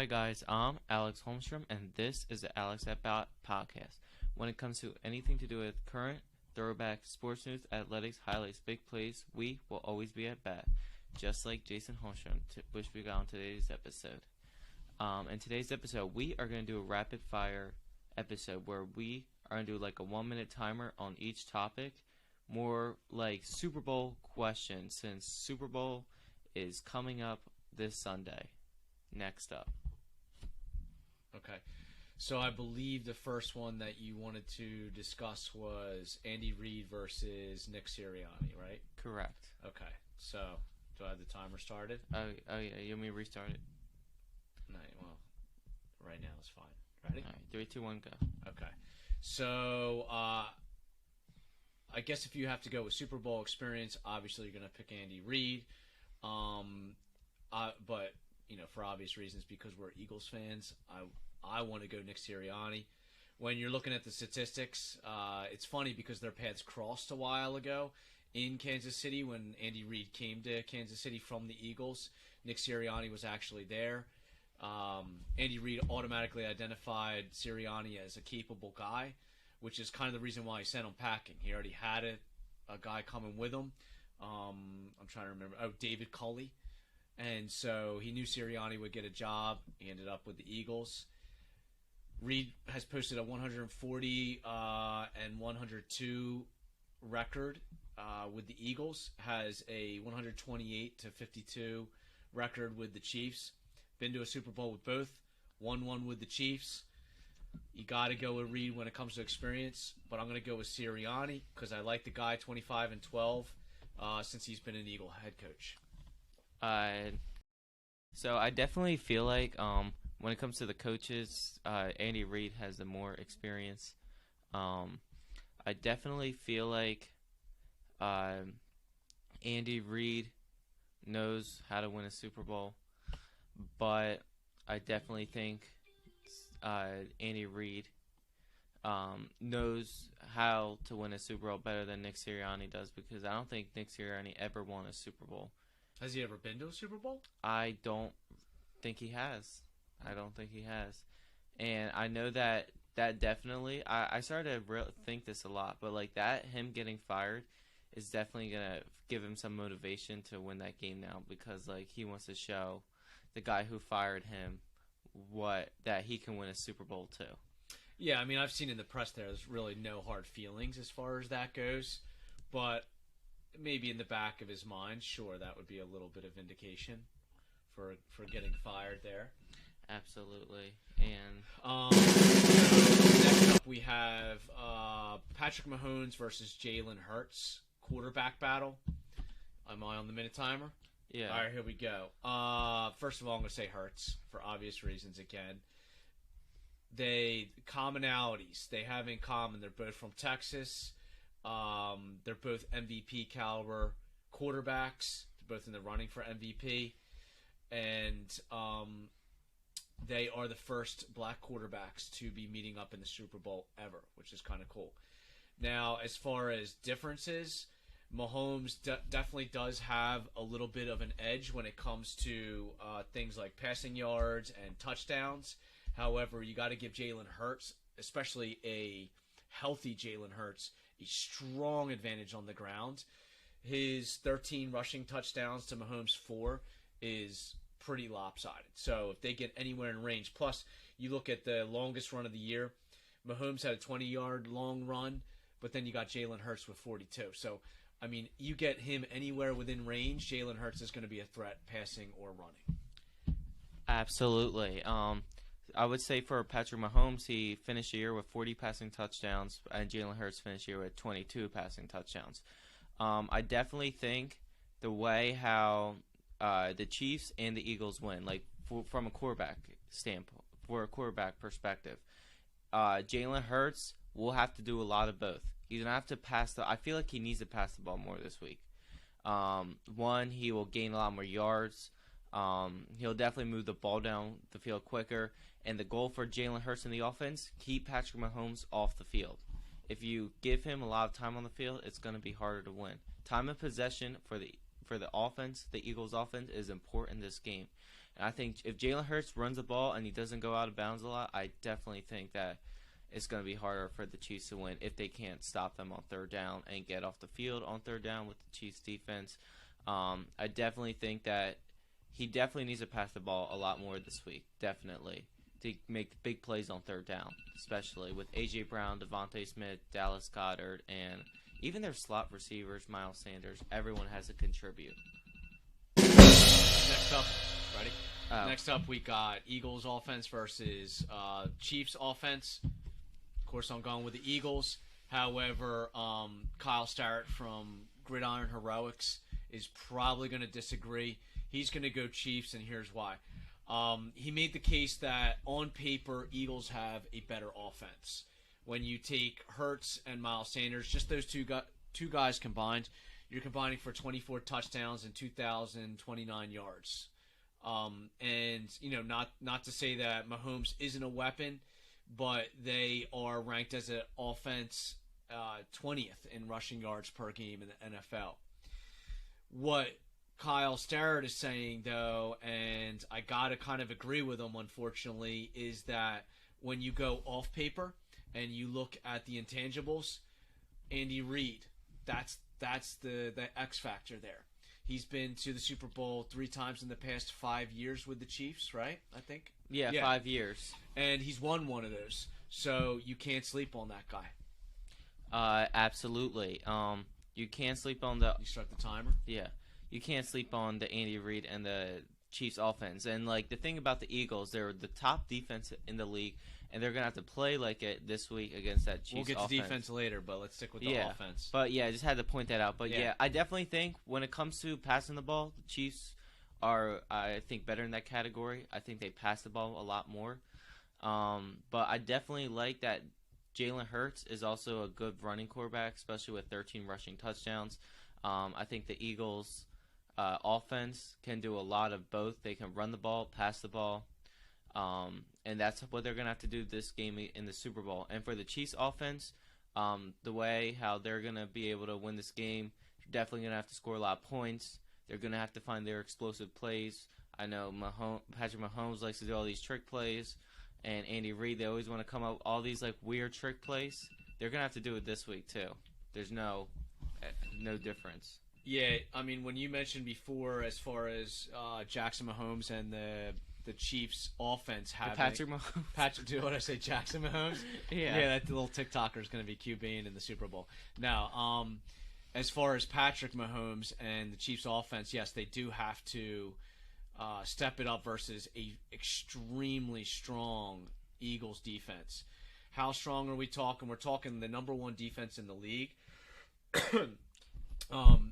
Hi guys, I'm Alex Holmstrom, and this is the Alex at Bat podcast. When it comes to anything to do with current, throwback, sports news, athletics, highlights, big plays, we will always be at bat, just like Jason Holmstrom, which we got on today's episode. In today's episode, we are going to do a rapid fire episode where we are going to do like a 1-minute timer on each topic, more like Super Bowl questions, since Super Bowl is coming up this Sunday. Next up. Okay. So I believe the first one that you wanted to discuss was Andy Reid versus Nick Sirianni, right? Correct. Okay. So do I have the timer started? Oh yeah. You want me to restart it? No, well, right now is fine. Ready? All right. 3, 2, 1, go. Okay. So I guess if you have to go with Super Bowl experience, obviously you're going to pick Andy Reid. But for obvious reasons, because we're Eagles fans, I want to go Nick Sirianni. When you're looking at the statistics, it's funny because their paths crossed a while ago in Kansas City when Andy Reid came to Kansas City from the Eagles. Nick Sirianni was actually there. Andy Reid automatically identified Sirianni as a capable guy, which is kind of the reason why he sent him packing. He already had a guy coming with him. I'm trying to remember. Oh, David Culley. And so he knew Sirianni would get a job. He ended up with the Eagles. Reid has posted a 140 and 102 record with the Eagles. Has a 128-52 record with the Chiefs. Been to a Super Bowl with both. Won one with the Chiefs. You got to go with Reid when it comes to experience, but I'm going to go with Sirianni because I like the guy 25-12 since he's been an Eagle head coach. So I definitely feel like when it comes to the coaches, Andy Reid has the more experience. I definitely feel like Andy Reid knows how to win a Super Bowl, but I definitely think Andy Reid knows how to win a Super Bowl better than Nick Sirianni does, because I don't think Nick Sirianni ever won a Super Bowl. Has he ever been to a Super Bowl? I don't think he has. And I know that definitely, I started to think this a lot, but like that, him getting fired is definitely going to give him some motivation to win that game now, because like he wants to show the guy who fired him that he can win a Super Bowl too. Yeah, I mean, I've seen in the press there's really no hard feelings as far as that goes, but maybe in the back of his mind, sure, that would be a little bit of vindication for getting fired there. Absolutely. And next up we have Patrick Mahomes versus Jalen Hurts, quarterback battle. Am I on the minute timer? Yeah. All right, here we go. First of all, I'm going to say Hurts for obvious reasons again. Commonalities they have in common. They're both from Texas. They're both MVP caliber quarterbacks. They're both in the running for MVP. And they are the first black quarterbacks to be meeting up in the Super Bowl ever, which is kind of cool. Now, as far as differences, Mahomes definitely does have a little bit of an edge when it comes to things like passing yards and touchdowns. However, you got to give Jalen Hurts, especially a healthy Jalen Hurts, a strong advantage on the ground. His 13 rushing touchdowns to Mahomes' 4 is pretty lopsided. So if they get anywhere in range, plus you look at the longest run of the year, Mahomes had a 20-yard long run, but then you got Jalen Hurts with 42. So, I mean, you get him anywhere within range, Jalen Hurts is going to be a threat passing or running. absolutely. I would say for Patrick Mahomes, he finished the year with 40 passing touchdowns, and Jalen Hurts finished the year with 22 passing touchdowns. I definitely think the way how the Chiefs and the Eagles win, like from a quarterback standpoint, for a quarterback perspective, Jalen Hurts will have to do a lot of both. He's gonna have to I feel like he needs to pass the ball more this week. One, he will gain a lot more yards. He'll definitely move the ball down the field quicker. And the goal for Jalen Hurts in the offense, keep Patrick Mahomes off the field. If you give him a lot of time on the field, it's going to be harder to win. Time of possession for the offense, the Eagles' offense, is important in this game. And I think if Jalen Hurts runs the ball and he doesn't go out of bounds a lot, I definitely think that it's going to be harder for the Chiefs to win if they can't stop them on third down and get off the field on third down with the Chiefs defense. I definitely think that he definitely needs to pass the ball a lot more this week, definitely, to make big plays on third down, especially with A.J. Brown, Devontae Smith, Dallas Goedert, and even their slot receivers, Miles Sanders. Everyone has to contribute. Next up, ready? Next up, we got Eagles offense versus Chiefs offense. Of course, I'm going with the Eagles. However, Kyle Starrett from Gridiron Heroics is probably going to disagree. He's going to go Chiefs, and here's why. He made the case that on paper, Eagles have a better offense. When you take Hurts and Miles Sanders, just those two guys combined, you're combining for 24 touchdowns and 2,029 yards. And not to say that Mahomes isn't a weapon, but they are ranked as an offense 20th in rushing yards per game in the NFL. What Kyle Starrett is saying, though, and I gotta kind of agree with him, unfortunately, is that when you go off paper and you look at the intangibles, Andy Reid, that's the X factor there. He's been to the Super Bowl 3 times in the past 5 years with the Chiefs, right? I think. Yeah, 5 years. And he's won one of those, so you can't sleep on that guy. Absolutely. You can't sleep on the. You start the timer. Yeah, you can't sleep on the Andy Reid and the Chiefs offense. And like the thing about the Eagles, they're the top defense in the league, and they're gonna have to play like it this week against that Chiefs. We'll get offense. to defense later, but let's stick with the offense. But yeah, I just had to point that out. But yeah, I definitely think when it comes to passing the ball, the Chiefs are, I think, better in that category. I think they pass the ball a lot more. But I definitely like that Jalen Hurts is also a good running quarterback, especially with 13 rushing touchdowns. I think the Eagles' offense can do a lot of both. They can run the ball, pass the ball, and that's what they're going to have to do this game in the Super Bowl. And for the Chiefs' offense, the way how they're going to be able to win this game, you're definitely going to have to score a lot of points. They're going to have to find their explosive plays. I know Patrick Mahomes likes to do all these trick plays. And Andy Reid, they always want to come up with all these like weird trick plays. They're gonna have to do it this week too. There's no difference. Yeah, I mean when you mentioned before, as far as Jackson Mahomes and the Chiefs offense having Patrick Mahomes. Do what I say, Jackson Mahomes? Yeah, that little TikToker is gonna be QBing in the Super Bowl. Now, as far as Patrick Mahomes and the Chiefs offense, yes, they do have to step it up versus a extremely strong Eagles defense. How strong are we talking? We're talking the number 1 defense in the league.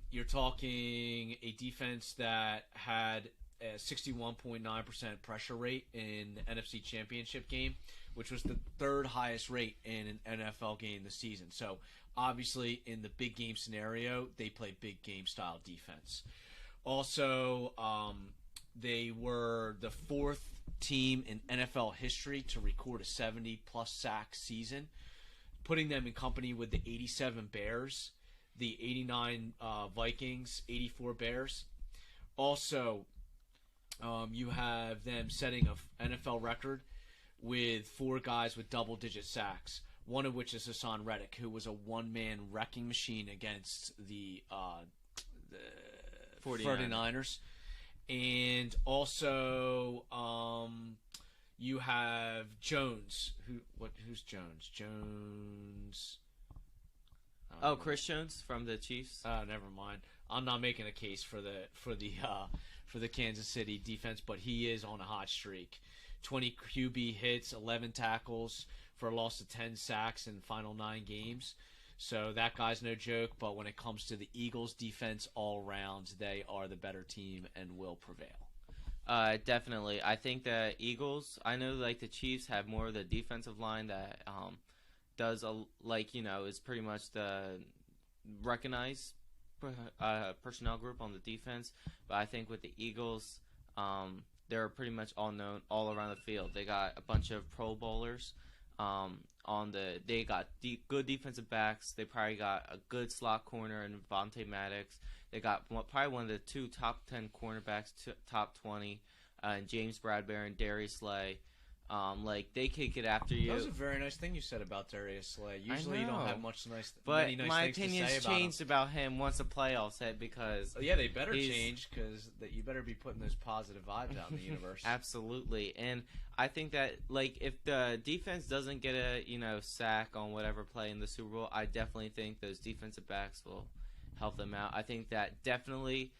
You're talking a defense that had a 61.9% pressure rate in the NFC Championship game, which was the 3rd highest rate in an NFL game this season. So obviously in the big game scenario, they play big game style defense. Also, they were the 4th team in NFL history to record a 70-plus sack season, putting them in company with the 87 Bears, the 89 Vikings, 84 Bears. Also, you have them setting an NFL record with 4 guys with double-digit sacks, one of which is Hassan Reddick, who was a one-man wrecking machine against the 49ers. And also, you have Jones. Who's Jones? Jones. Chris Jones from the Chiefs. Never mind. I'm not making a case for the Kansas City defense, but he is on a hot streak. 20 QB hits, 11 tackles for a loss of 10 sacks in the final 9 games. So that guy's no joke, but when it comes to the Eagles' defense all round, they are the better team and will prevail. Definitely. I think the Eagles, I know like the Chiefs have more of the defensive line that does, is pretty much the recognized personnel group on the defense. But I think with the Eagles, they're pretty much all known all around the field. They got a bunch of Pro Bowlers. They got good defensive backs. They probably got a good slot corner in Vontae Maddox. They got probably one of the 2 top 10 cornerbacks, top 20. and James Bradbury and Darius Slay. Like they could get after you. That was a very nice thing you said about Darius Slay. Usually you don't have but many nice my things to say opinion's about changed about him once the playoffs hit because yeah, they better change because you better be putting those positive vibes out in the universe. Absolutely, and I think that like if the defense doesn't get a sack on whatever play in the Super Bowl, I definitely think those defensive backs will help them out. I think that definitely.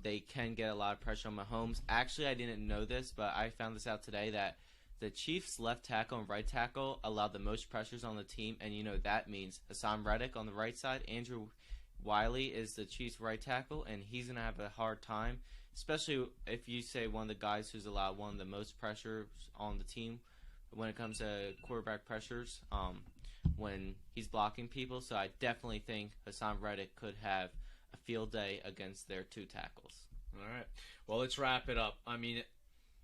They can get a lot of pressure on Mahomes. Actually, I didn't know this, but I found this out today that the Chiefs' left tackle and right tackle allowed the most pressures on the team, and that means Hassan Reddick on the right side. Andrew Wiley is the Chiefs' right tackle, and he's going to have a hard time, especially if you say one of the guys who's allowed one of the most pressures on the team when it comes to quarterback pressures when he's blocking people. So I definitely think Hassan Reddick could have a field day against their two tackles. All right. Well, let's wrap it up. I mean,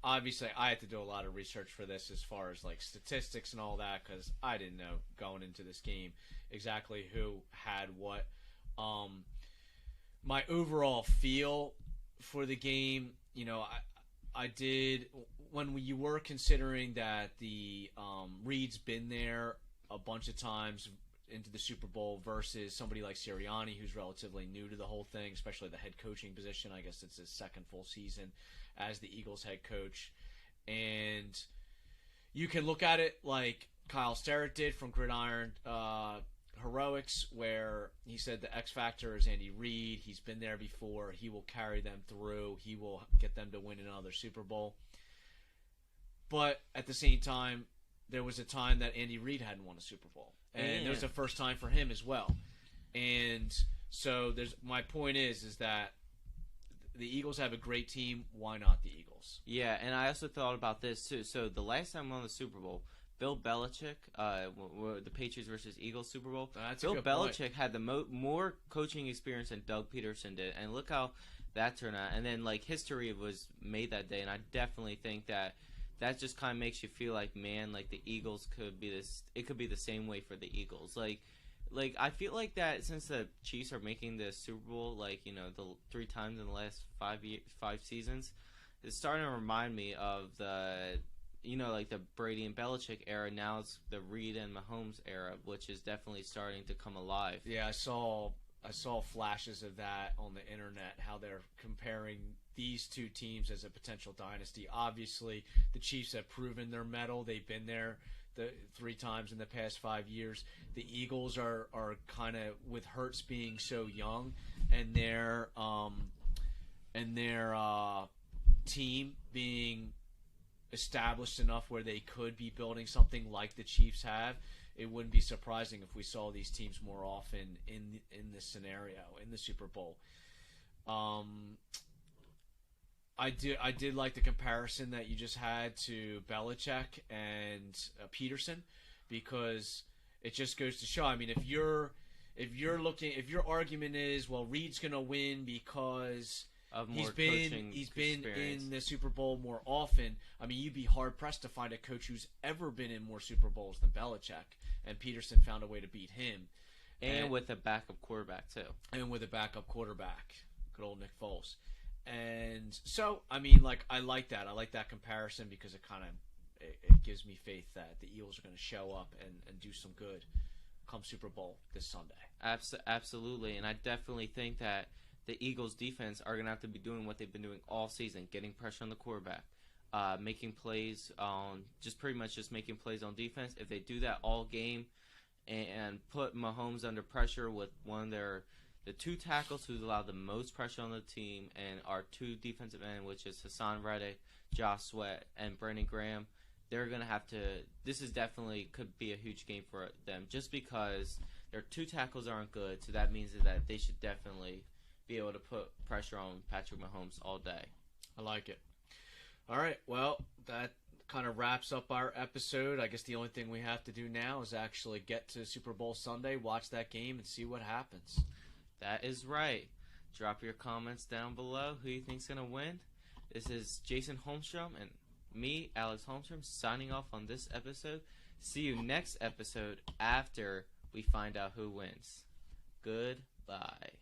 obviously, I had to do a lot of research for this as far as like statistics and all that because I didn't know going into this game exactly who had what. My overall feel for the game, I did when you were considering that the Reid's been there a bunch of times into the Super Bowl versus somebody like Sirianni who's relatively new to the whole thing, especially the head coaching position. I guess it's his second full season as the Eagles head coach. And you can look at it like Kyle Sterrett did from Gridiron Heroics, where he said the X factor is Andy Reid. He's been there before. He will carry them through. He will get them to win another Super Bowl. But at the same time, there was a time that Andy Reid hadn't won a Super Bowl. And it was the first time for him as well. And so my point is that the Eagles have a great team. Why not the Eagles? Yeah, and I also thought about this too. So the last time we won the Super Bowl, Bill Belichick, the Patriots versus Eagles Super Bowl. Bill Belichick had the more coaching experience than Doug Peterson did, and look how that turned out. And then like history was made that day, and I definitely think that just kind of makes you feel like, man, like the Eagles could be this. It could be the same way for the Eagles. Like I feel like that since the Chiefs are making the Super Bowl, the 3 times in the last 5 seasons, it's starting to remind me of the the Brady and Belichick era. Now it's the Reid and Mahomes era, which is definitely starting to come alive. Yeah, I saw flashes of that on the internet, how they're comparing these two teams as a potential dynasty. Obviously, the Chiefs have proven their mettle. They've been there the 3 times in the past 5 years. The Eagles are kind of, with Hurts being so young and their team being established enough where they could be building something like the Chiefs have, it wouldn't be surprising if we saw these teams more often in this scenario in the Super Bowl. I did like the comparison that you just had to Belichick and Peterson, because it just goes to show. I mean, if your argument is, well, Reid's going to win because he's been in the Super Bowl more often. I mean, you'd be hard pressed to find a coach who's ever been in more Super Bowls than Belichick, and Peterson found a way to beat him, and with a backup quarterback too. And with a backup quarterback, good old Nick Foles. And so, I mean, I like that. I like that comparison because it kind of it gives me faith that the Eagles are going to show up and do some good come Super Bowl this Sunday. Absolutely, and I definitely think that the Eagles' defense are going to have to be doing what they've been doing all season, getting pressure on the quarterback, making plays on just making plays on defense. If they do that all game and put Mahomes under pressure with the 2 tackles who's allowed the most pressure on the team and our 2 defensive end, which is Hassan Reddick, Josh Sweat, and Brandon Graham, they're going to have to – this is definitely could be a huge game for them just because their 2 tackles aren't good, so that means that they should definitely be able to put pressure on Patrick Mahomes all day. I like it. All right, well, that kind of wraps up our episode. I guess the only thing we have to do now is actually get to Super Bowl Sunday, watch that game, and see what happens. That is right. Drop your comments down below. Who you think's going to win? This is Jason Holmstrom and me, Alex Holmstrom, signing off on this episode. See you next episode after we find out who wins. Goodbye.